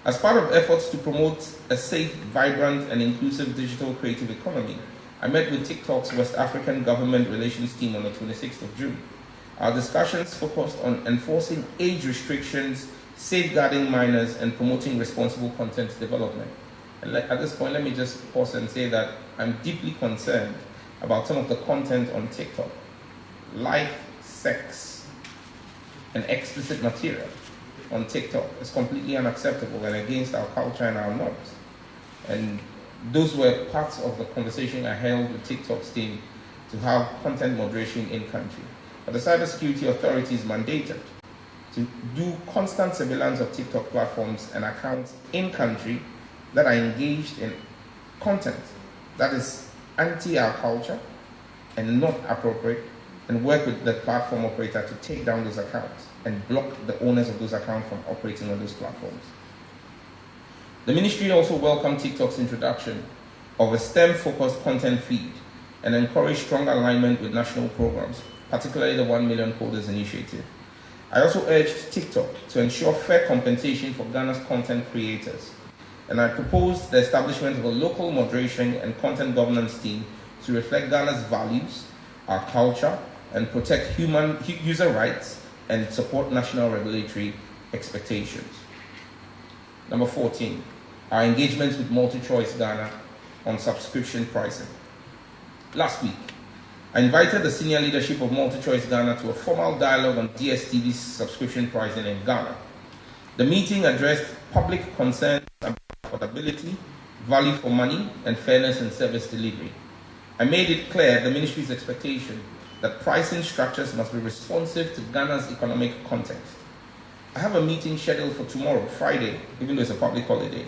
As part of efforts to promote a safe, vibrant, and inclusive digital creative economy, I met with TikTok's West African Government Relations team on the 26th of June. Our discussions focused on enforcing age restrictions, safeguarding minors, and promoting responsible content development. And at this point, let me just pause and say that I'm deeply concerned about some of the content on TikTok. Life, sex, and explicit material on TikTok is completely unacceptable and against our culture and our norms. And those were parts of the conversation I held with TikTok's team to have content moderation in country. But the cybersecurity authorities mandated to do constant surveillance of TikTok platforms and accounts in country that are engaged in content that is anti our culture and not appropriate, and work with the platform operator to take down those accounts and block the owners of those accounts from operating on those platforms. The ministry also welcomed TikTok's introduction of a STEM-focused content feed and encouraged strong alignment with national programs, particularly the 1 Million Coders Initiative. I also urged TikTok to ensure fair compensation for Ghana's content creators, and I proposed the establishment of a local moderation and content governance team to reflect Ghana's values, our culture, and protect user rights and support national regulatory expectations. Number 14, our engagements with MultiChoice Ghana on subscription pricing. Last week, I invited the senior leadership of MultiChoice Ghana to a formal dialogue on DSTV's subscription pricing in Ghana. The meeting addressed public concerns about affordability, value for money, and fairness in service delivery. I made it clear the ministry's expectation that pricing structures must be responsive to Ghana's economic context. I have a meeting scheduled for tomorrow, Friday, even though it's a public holiday,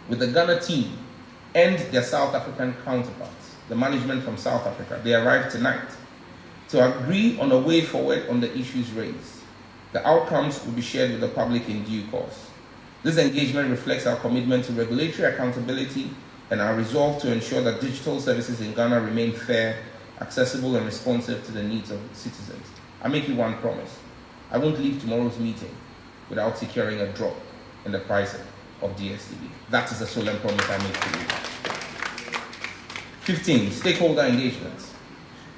with the Ghana team and their South African counterparts, the management from South Africa. They arrived tonight to agree on a way forward on the issues raised. The outcomes will be shared with the public in due course. This engagement reflects our commitment to regulatory accountability and our resolve to ensure that digital services in Ghana remain fair, accessible, and responsive to the needs of citizens. I make you one promise. I won't leave tomorrow's meeting without securing a drop in the pricing of DSTV. That is a solemn promise I make to you. 15, stakeholder engagements.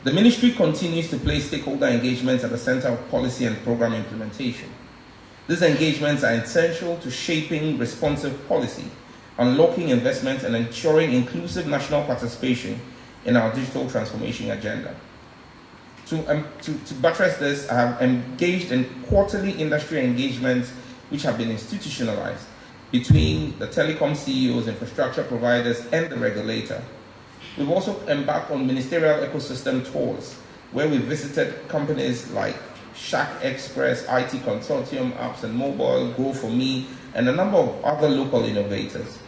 The ministry continues to place stakeholder engagements at the center of policy and program implementation. These engagements are essential to shaping responsive policy, unlocking investment, and ensuring inclusive national participation in our digital transformation agenda. To buttress this, I have engaged in quarterly industry engagements which have been institutionalized between the telecom CEOs, infrastructure providers, and the regulator. We've also embarked on ministerial ecosystem tours where we visited companies like Shack Express, IT Consortium, Apps and Mobile, Grow for Me, and a number of other local innovators.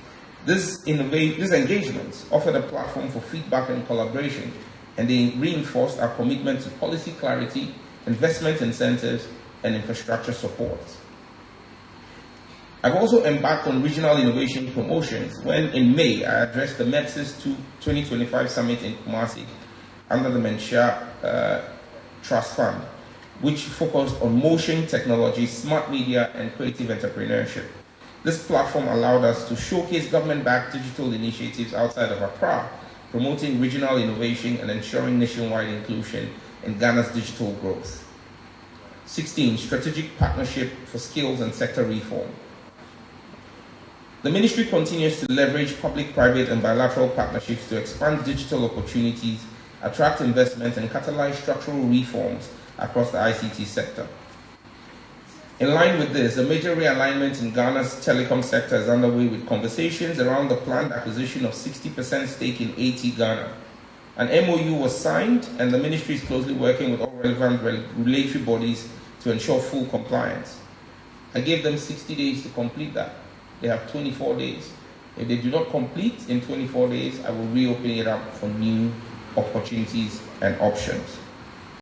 These engagements offered a platform for feedback and collaboration, and they reinforced our commitment to policy clarity, investment incentives, and infrastructure support. I've also embarked on regional innovation promotions when, in May, I addressed the MEPSIS 2025 Summit in Kumasi under the Menshia Trust Fund, which focused on motion technology, smart media, and creative entrepreneurship. This platform allowed us to showcase government-backed digital initiatives outside of Accra, promoting regional innovation and ensuring nationwide inclusion in Ghana's digital growth. 16, strategic partnership for skills and sector reform. The ministry continues to leverage public-private and bilateral partnerships to expand digital opportunities, attract investment, and catalyze structural reforms across the ICT sector. In line with this, a major realignment in Ghana's telecom sector is underway with conversations around the planned acquisition of 60% stake in AT Ghana. An MOU was signed, and the ministry is closely working with all relevant regulatory bodies to ensure full compliance. I gave them 60 days to complete that. They have 24 days. If they do not complete in 24 days, I will reopen it up for new opportunities and options.